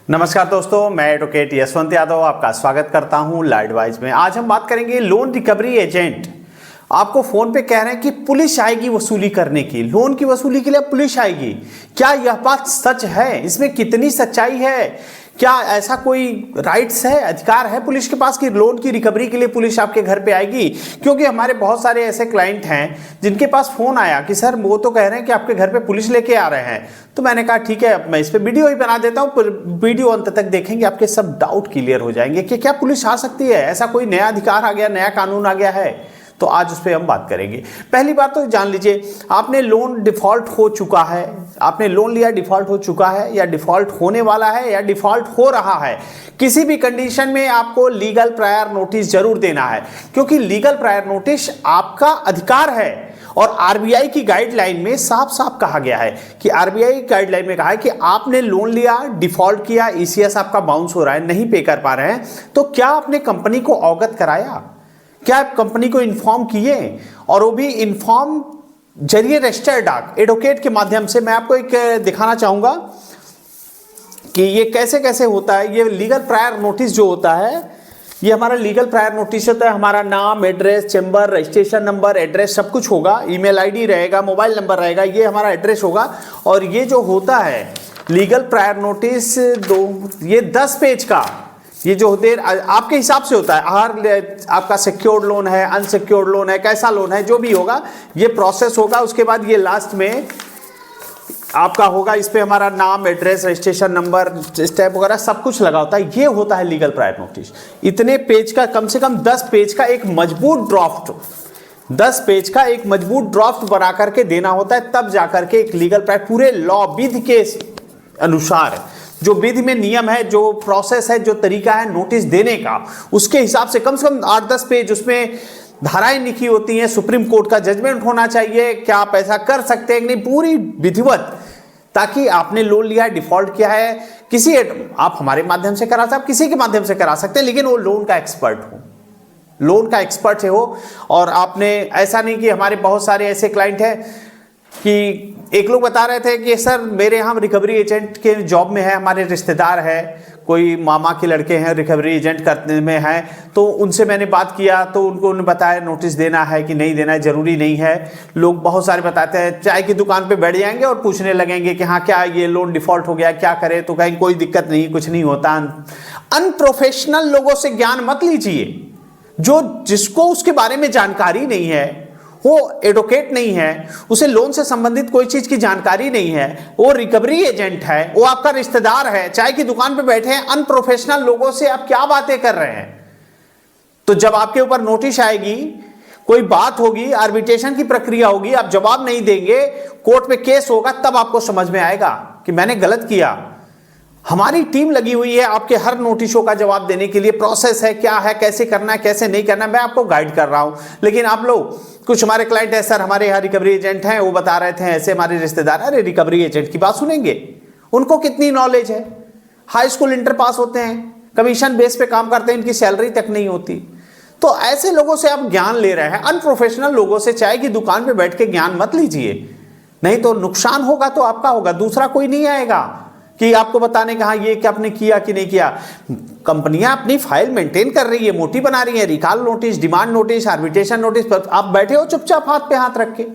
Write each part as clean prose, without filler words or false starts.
नमस्कार दोस्तों, मैं एडवोकेट यशवंत यादव आपका स्वागत करता हूं लॉ एडवाइज में। आज हम बात करेंगे लोन रिकवरी एजेंट आपको फोन पे कह रहे हैं कि पुलिस आएगी वसूली करने की, लोन की वसूली के लिए पुलिस आएगी। क्या यह बात सच है? इसमें कितनी सच्चाई है? क्या ऐसा कोई राइट्स है, अधिकार है पुलिस के पास कि लोन की रिकवरी के लिए पुलिस आपके घर पे आएगी? क्योंकि हमारे बहुत सारे ऐसे क्लाइंट हैं जिनके पास फोन आया कि सर वो तो कह रहे हैं कि आपके घर पे पुलिस लेके आ रहे हैं। तो मैंने कहा ठीक है, मैं इस पे वीडियो ही बना देता हूँ, वीडियो अंत तक देखेंगे, आपके सब डाउट क्लियर हो जाएंगे कि क्या पुलिस आ सकती है, ऐसा कोई नया अधिकार आ गया, नया कानून आ गया है। तो आज उस पर हम बात करेंगे। पहली बात तो जान लीजिए, आपने लोन डिफॉल्ट हो चुका है, आपने लोन लिया डिफॉल्ट हो चुका है या डिफॉल्ट होने वाला है या डिफॉल्ट हो रहा है, किसी भी कंडीशन में आपको लीगल प्रायर नोटिस जरूर देना है, क्योंकि लीगल प्रायर नोटिस आपका अधिकार है। और आरबीआई की गाइडलाइन में साफ साफ कहा गया है कि आरबीआई गाइडलाइन में कहा है कि आपने लोन लिया, डिफॉल्ट किया, ईसीएस आपका बाउंस हो रहा है, नहीं पे कर पा रहे हैं, तो क्या आपने कंपनी को अवगत कराया? क्या आप कंपनी को इन्फॉर्म किए? और वो भी इन्फॉर्म जरिए रजिस्टर्ड डाक एडवोकेट के माध्यम से। मैं आपको एक दिखाना चाहूंगा कि ये कैसे कैसे होता है। ये लीगल प्रायर नोटिस जो होता है, ये हमारा लीगल प्रायर नोटिस होता है। हमारा नाम, address, chamber, registration number, address सब कुछ होगा, ईमेल आईडी रहेगा, मोबाइल नंबर रहेगा, ये हमारा एड्रेस होगा। और ये जो होता है लीगल प्रायर नोटिस ये 10 पेज का, ये जो होते हैं आपके हिसाब से होता है। हर आपका सिक्योर्ड लोन है, अनसिक्योर्ड लोन है, कैसा लोन है, जो भी होगा ये प्रोसेस होगा। उसके बाद ये लास्ट में आपका होगा, इस पे हमारा नाम, एड्रेस, रजिस्ट्रेशन नंबर, स्टैम्प वगैरह सब कुछ लगा होता है। ये होता है लीगल प्रायर नोटिस। इतने पेज का, कम से कम 10 पेज का एक मजबूत ड्राफ्ट, 10 पेज का एक मजबूत ड्राफ्ट बना करके देना होता है, तब जाकर के एक लीगल प्रायर पूरे लॉ विधि के अनुसार, जो विधि में नियम है, जो प्रोसेस है, जो तरीका है नोटिस देने का, उसके हिसाब से कम 8-10 पेज उसमें धाराएं लिखी होती हैं। सुप्रीम कोर्ट का जजमेंट होना चाहिए, क्या आप ऐसा कर सकते हैं कि नहीं, पूरी विधिवत, ताकि आपने लोन लिया, डिफॉल्ट किया है, किसी आप हमारे माध्यम से करा सकते, आप किसी के माध्यम से करा सकते हैं, लेकिन वो लोन का एक्सपर्ट हो, लोन का एक्सपर्ट हो। और आपने ऐसा नहीं कि हमारे बहुत सारे ऐसे क्लाइंट हैं कि एक लोग बता रहे थे कि सर मेरे यहाँ रिकवरी एजेंट के जॉब में है, हमारे रिश्तेदार है, कोई मामा के लड़के हैं रिकवरी एजेंट करने में हैं, तो उनसे मैंने बात किया तो उन्होंने बताया नोटिस देना है कि नहीं देना है, जरूरी नहीं है। लोग बहुत सारे बताते हैं, चाय की दुकान पे बैठ जाएंगे और पूछने लगेंगे कि हाँ क्या ये लोन डिफॉल्ट हो गया, क्या करें, तो कहेंगे कोई दिक्कत नहीं, कुछ नहीं होता। अनप्रोफेशनल लोगों से ज्ञान मत लीजिए। जो जिसको उसके बारे में जानकारी नहीं है, वो एडवोकेट नहीं है, उसे लोन से संबंधित कोई चीज की जानकारी नहीं है, वो रिकवरी एजेंट है, वो आपका रिश्तेदार है, चाय की दुकान पे बैठे हैं, अनप्रोफेशनल लोगों से आप क्या बातें कर रहे हैं? तो जब आपके ऊपर नोटिस आएगी, कोई बात होगी, आर्बिट्रेशन की प्रक्रिया होगी, आप जवाब नहीं देंगे, कोर्ट में केस होगा, तब आपको समझ में आएगा कि मैंने गलत किया। हमारी टीम लगी हुई है आपके हर नोटिसों का जवाब देने के लिए। प्रोसेस है, क्या है, कैसे करना है, कैसे नहीं करना है, मैं आपको गाइड कर रहा हूं। लेकिन आप लोग, कुछ हमारे क्लाइंट है, सर हमारे यहाँ रिकवरी एजेंट हैं, वो बता रहे थे ऐसे, हमारे रिश्तेदार, अरे रिकवरी एजेंट की बात सुनेंगे? उनको कितनी नॉलेज है? हाई स्कूल इंटर पास होते हैं, कमीशन बेस पे काम करते हैं, इनकी सैलरी तक नहीं होती। तो ऐसे लोगों से आप ज्ञान ले रहे हैं, अनप्रोफेशनल लोगों से चाय की दुकान पे बैठ के ज्ञान मत लीजिए, नहीं तो नुकसान होगा तो आपका होगा, दूसरा कोई नहीं आएगा कि आपको बताने का हाँ ये क्या आपने किया कि नहीं किया। कंपनियां अपनी फाइल मेंटेन कर रही है, मोटी बना रही है, recall notice, demand notice, arbitration notice, पर आप बैठे हो चुपचाप हाथ पे हाथ रख के,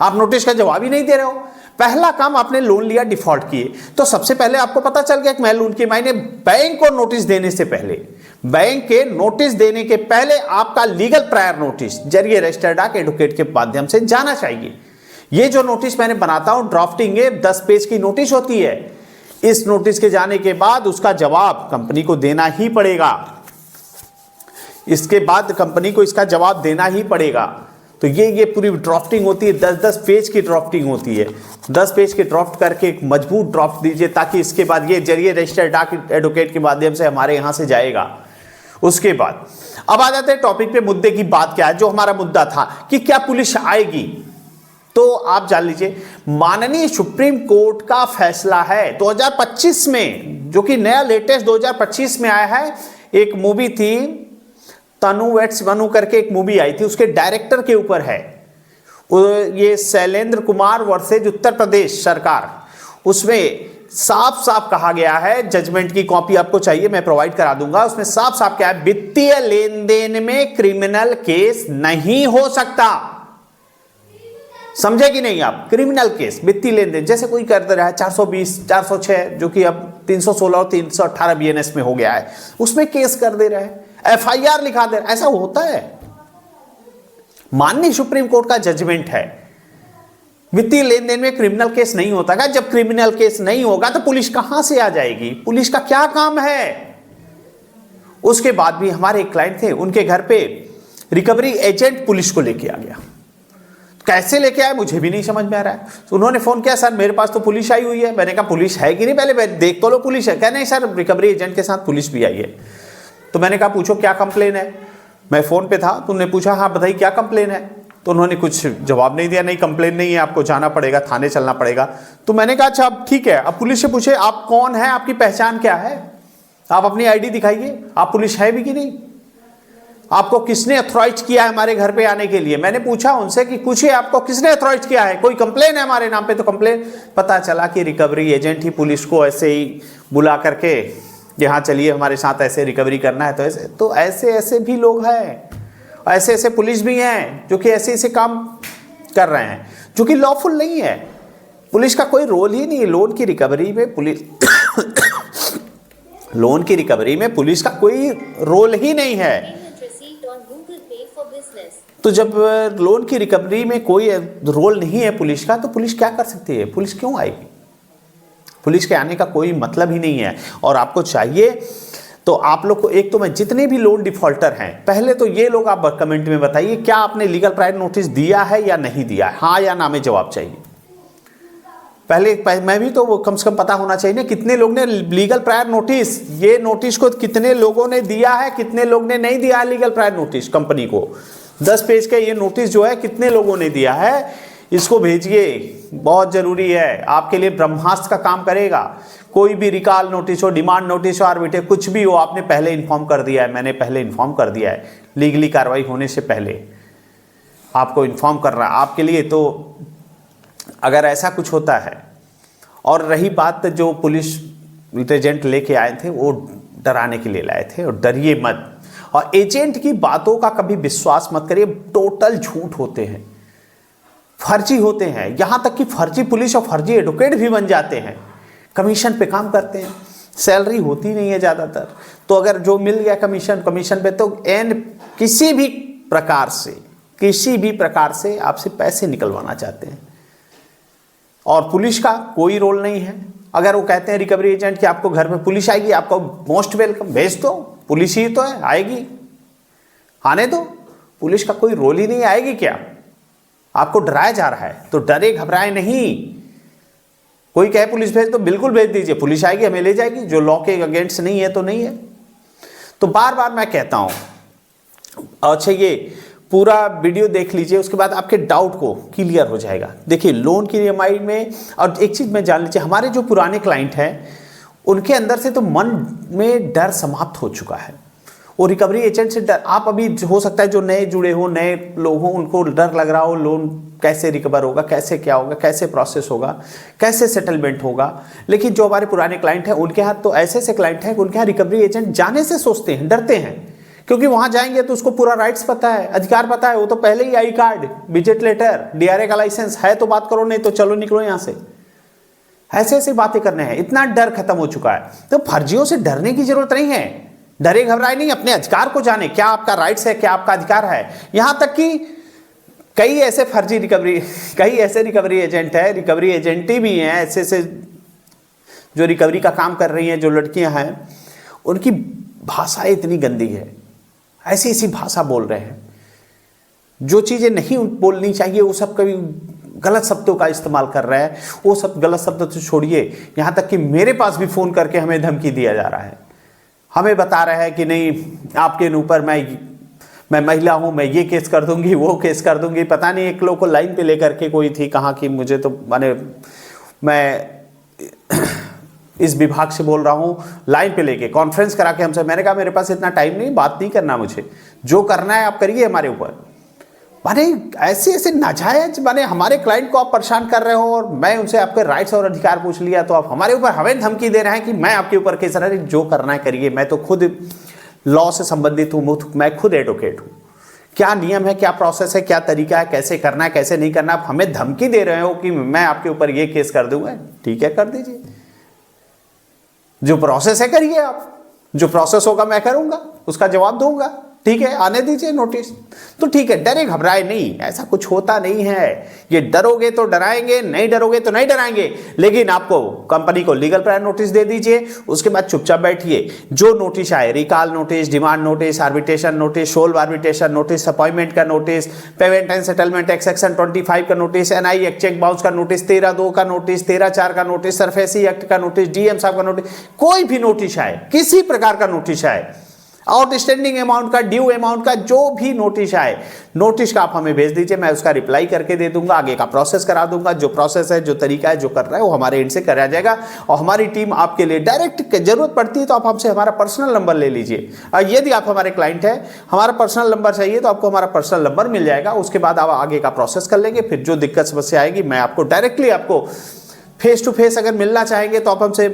आप नोटिस का जवाब ही नहीं दे रहे हो। पहला काम, आपने लोन लिया, डिफॉल्ट किए, तो सबसे पहले आपको पता चल गया कि मैं लोन की, मैंने बैंक को नोटिस देने से पहले, बैंक के नोटिस देने के पहले आपका लीगल प्रायर नोटिस जरिए रजिस्टर्ड डाक एडवोकेट के माध्यम से जाना चाहिए। ये जो नोटिस मैंने बनाता हूं ड्राफ्टिंग, 10 पेज की नोटिस होती है। इस नोटिस के जाने के बाद उसका जवाब कंपनी को देना ही पड़ेगा, इसके बाद कंपनी को इसका जवाब देना ही पड़ेगा। तो ये पूरी ड्राफ्टिंग होती है, 10-10 पेज की ड्राफ्टिंग होती है। 10 पेज की ड्राफ्ट करके एक मजबूत ड्राफ्ट दीजिए, ताकि इसके बाद ये जरिए रजिस्टर्ड डाक एडवोकेट के माध्यम से हमारे यहाँ से जाएगा। उसके बाद अब आ जाते हैं टॉपिक पे, मुद्दे की बात क्या है। जो हमारा मुद्दा था कि क्या पुलिस आएगी, तो आप जान लीजिए माननीय सुप्रीम कोर्ट का फैसला है 2025 में, जो कि नया लेटेस्ट 2025 में आया है। एक मूवी थी तनु वेट्स बनू करके, एक मूवी आई थी, उसके डायरेक्टर के ऊपर है ये शैलेंद्र कुमार वर्सेज उत्तर प्रदेश सरकार। उसमें साफ साफ कहा गया है, जजमेंट की कॉपी आपको चाहिए मैं प्रोवाइड करा दूंगा, उसमें साफ साफ क्या है, वित्तीय लेन देन में क्रिमिनल केस नहीं हो सकता। समझे कि नहीं आप? क्रिमिनल केस वित्तीय लेन देन, जैसे कोई कर रहा है 420 406 जो कि अब 316 और 318 बीएनएस में हो गया है, उसमें केस कर दे रहा है, एफआईआर लिखा दे रहा है, ऐसा होता है। माननीय सुप्रीम कोर्ट का जजमेंट है, वित्तीय लेन देन में क्रिमिनल केस नहीं होता है। जब क्रिमिनल केस नहीं होगा तो पुलिस कहां से आ जाएगी? पुलिस का क्या काम है? उसके बाद भी हमारे एक क्लाइंट थे, उनके घर पे रिकवरी एजेंट पुलिस को लेके आ गया। कैसे लेके आए मुझे भी नहीं समझ में आ रहा है। तो उन्होंने फोन किया, सर मेरे पास तो पुलिस आई हुई है। मैंने कहा पुलिस है कि नहीं, पहले देख तो लो पुलिस है। कह नहीं सर, रिकवरी एजेंट के साथ पुलिस भी आई है। तो मैंने कहा पूछो क्या कंप्लेन है। मैं फोन पे था तो उन्होंने पूछा हाँ बताइए क्या कंप्लेन है। तो उन्होंने कुछ जवाब नहीं दिया, नहीं कंप्लेन नहीं है, आपको जाना पड़ेगा, थाने चलना पड़ेगा। तो मैंने कहा अच्छा अब ठीक है, अब पुलिस से पूछे आप कौन है, आपकी पहचान क्या है, आप अपनी आईडी दिखाइए, आप पुलिस है भी कि नहीं, आपको किसने अथॉराइज किया है हमारे घर पे आने के लिए। मैंने पूछा उनसे कि पूछिए आपको किसने अथॉराइज किया है, कोई कंप्लेन है हमारे नाम पे। तो कंप्लेन, पता चला कि रिकवरी एजेंट ही पुलिस को ऐसे ही बुला करके यहाँ चलिए हमारे साथ ऐसे रिकवरी करना है। तो ऐसे भी लोग हैं, ऐसे पुलिस भी हैं जो कि ऐसे काम कर रहे हैं, जो कि लॉफुल नहीं है। पुलिस का कोई रोल ही नहीं है लोन की रिकवरी में। लोन की रिकवरी में पुलिस का कोई रोल ही नहीं है। तो जब लोन की रिकवरी में कोई रोल नहीं है पुलिस का, तो पुलिस क्या कर सकती है? पुलिस क्यों आएगी? पुलिस के आने का कोई मतलब ही नहीं है। और आपको चाहिए तो आप लोग को, एक तो मैं जितने भी लोन डिफॉल्टर हैं, पहले तो ये लोग आप कमेंट में बताइए क्या आपने लीगल प्रायर नोटिस दिया है या नहीं दिया है, हाँ या ना में जवाब चाहिए। पहले मैं भी तो वो कम से कम पता होना चाहिए ना कितने लोग ने लीगल प्रायर नोटिस, ये नोटिस को कितने लोगों ने दिया है, कितने लोग ने नहीं दिया है लीगल प्रायर नोटिस। कंपनी को 10 पेज का ये नोटिस जो है कितने लोगों ने दिया है, इसको भेजिए, बहुत जरूरी है, आपके लिए ब्रह्मास्त्र का काम करेगा। कोई भी रिकॉल नोटिस हो, डिमांड नोटिस हो, आर्बिट्रेट कुछ भी हो, आपने पहले इन्फॉर्म कर दिया है, मैंने पहले इन्फॉर्म कर दिया है, लीगली कार्रवाई होने से पहले आपको इन्फॉर्म कर रहा है आपके लिए। तो अगर ऐसा कुछ होता है, और रही बात जो पुलिस एजेंट लेके आए थे वो डराने के लिए लाए थे, और डरिए मत। और एजेंट की बातों का कभी विश्वास मत करिए, टोटल झूठ होते हैं, फर्जी होते हैं। यहां तक कि फर्जी पुलिस और फर्जी एडवोकेट भी बन जाते हैं, कमीशन पे काम करते हैं, सैलरी होती नहीं है ज़्यादातर। तो अगर जो मिल गया कमीशन पे, तो किसी भी प्रकार से आपसे पैसे निकलवाना चाहते हैं। और पुलिस का कोई रोल नहीं है। अगर वो कहते हैं रिकवरी एजेंट कि आपको घर में पुलिस आएगी, आपको मोस्ट वेलकम, भेज दो, पुलिस ही तो है, आएगी, आने दो, पुलिस का कोई रोल ही नहीं, आएगी क्या? आपको डराया जा रहा है, तो डरे घबराए नहीं। कोई कहे पुलिस भेज तो बिल्कुल भेज दीजिए, पुलिस आएगी, हमें ले जाएगी। जो लॉ के अगेंस्ट नहीं है तो नहीं है। तो बार बार मैं कहता हूं, अच्छा ये पूरा वीडियो देख लीजिए, उसके बाद आपके डाउट को क्लियर हो जाएगा। देखिए लोन की ईएमआई में, और एक चीज में जान लीजिए, हमारे जो पुराने क्लाइंट हैं उनके अंदर से तो मन में डर समाप्त हो चुका है। वो रिकवरी एजेंट से डर, आप अभी हो सकता है जो नए जुड़े हो, नए लोग हो, उनको डर लग रहा हो लोन कैसे रिकवर होगा, कैसे क्या होगा, कैसे प्रोसेस होगा, कैसे सेटलमेंट होगा। लेकिन जो हमारे पुराने क्लाइंट हैं उनके यहाँ तो ऐसे क्लाइंट हैं, उनके यहाँ रिकवरी एजेंट जाने से सोचते हैं, डरते हैं, क्योंकि वहां जाएंगे तो उसको पूरा राइट्स पता है, अधिकार पता है, वो तो पहले ही I card, visit letter, DRA का लाइसेंस है तो बात करो, नहीं तो चलो निकलो यहाँ से। ऐसे बातें करने हैं, इतना डर खत्म हो चुका है। तो फर्जियों से डरने की जरूरत नहीं है, डरे घबराए नहीं, अपने अधिकार को जाने, क्या आपका राइट्स है, क्या आपका अधिकार है। यहां तक कि कई ऐसे रिकवरी एजेंट है, रिकवरी एजेंटी भी हैं ऐसे जो रिकवरी का काम कर रही हैं, जो लड़कियां हैं, उनकी भाषा इतनी गंदी है, ऐसी भाषा बोल रहे हैं, जो चीजें नहीं बोलनी चाहिए वो सब कभी गलत शब्दों का इस्तेमाल कर रहे हैं। वो सब गलत शब्द तो छोड़िए, यहां तक कि मेरे पास भी फोन करके हमें धमकी दिया जा रहा है, हमें बता रहा है कि नहीं आपके ऊपर मैं महिला हूं, मैं ये केस कर दूंगी, वो केस कर दूंगी। पता नहीं एक लोग को लाइन पे लेकर के कोई थी, कहाँ की मुझे तो, माने मैं इस विभाग से बोल रहा हूं, लाइन पे लेके कॉन्फ्रेंस करा के हमसे। मैंने कहा मेरे पास इतना टाइम नहीं, बात नहीं करना मुझे, जो करना है आप करिए हमारे ऊपर। माने ऐसे ऐसे नाजायज माने हमारे क्लाइंट को आप परेशान कर रहे हो, और मैं उनसे आपके राइट्स और अधिकार पूछ लिया तो आप हमारे ऊपर हमें धमकी दे रहे हैं कि मैं आपके ऊपर केस रहा, जो करना है करिए, मैं तो खुद लॉ से संबंधित हूँ, मैं खुद एडवोकेट हूँ, क्या नियम है, क्या प्रोसेस है, क्या तरीका है, कैसे करना है, कैसे नहीं करना। आप हमें धमकी दे रहे हो कि मैं आपके ऊपर ये केस कर दूंगा, ठीक है कर दीजिए, जो प्रोसेस है करिए आप, जो प्रोसेस होगा मैं करूंगा, उसका जवाब दूंगा, ठीक है आने दीजिए नोटिस। तो ठीक है, डरे घबराए नहीं, ऐसा कुछ होता नहीं है। ये डरोगे तो डराएंगे, नहीं डरोगे तो नहीं डराएंगे, लेकिन आपको कंपनी को लीगल प्रायर नोटिस दे दीजिए, उसके बाद चुपचाप बैठिए। जो नोटिस आए, recall notice, demand notice, arbitration notice, sole arbitration notice, appointment का notice, payment and settlement act section 25 का notice, NI act check bounce का नोटिस, 13(2) का नोटिस, 13(4) का नोटिस, सरफेसी एक्ट का नोटिस, DM साहब का नोटिस, कोई भी नोटिस आए, किसी प्रकार का नोटिस आए, आउटस्टैंडिंग अमाउंट का, ड्यू अमाउंट का, जो भी नोटिस आए, नोटिस का आप हमें भेज दीजिए, मैं उसका रिप्लाई करके दे दूंगा, आगे का प्रोसेस करा दूंगा। जो प्रोसेस है, जो तरीका है, जो कर रहा है वो हमारे एंड से कराया जाएगा, और हमारी टीम आपके लिए डायरेक्ट जरूरत पड़ती है तो आप हमसे हमारा पर्सनल नंबर ले लीजिए। यदि आप हमारे क्लाइंट हैं, हमारा पर्सनल नंबर चाहिए तो आपको हमारा पर्सनल नंबर मिल जाएगा, उसके बाद आप आगे का प्रोसेस कर लेंगे। फिर जो दिक्कत समस्या आएगी, मैं आपको डायरेक्टली, आपको फेस टू फेस अगर मिलना चाहेंगे तो आप हमसे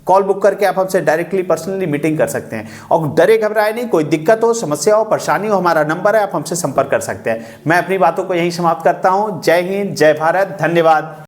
कॉल बुक करके आप हमसे डायरेक्टली पर्सनली मीटिंग कर सकते हैं। और डरे घबराए नहीं, कोई दिक्कत हो, समस्या हो, परेशानी हो, हमारा नंबर है, आप हमसे संपर्क कर सकते हैं। मैं अपनी बातों को यहीं समाप्त करता हूं। जय हिंद, जय भारत, धन्यवाद।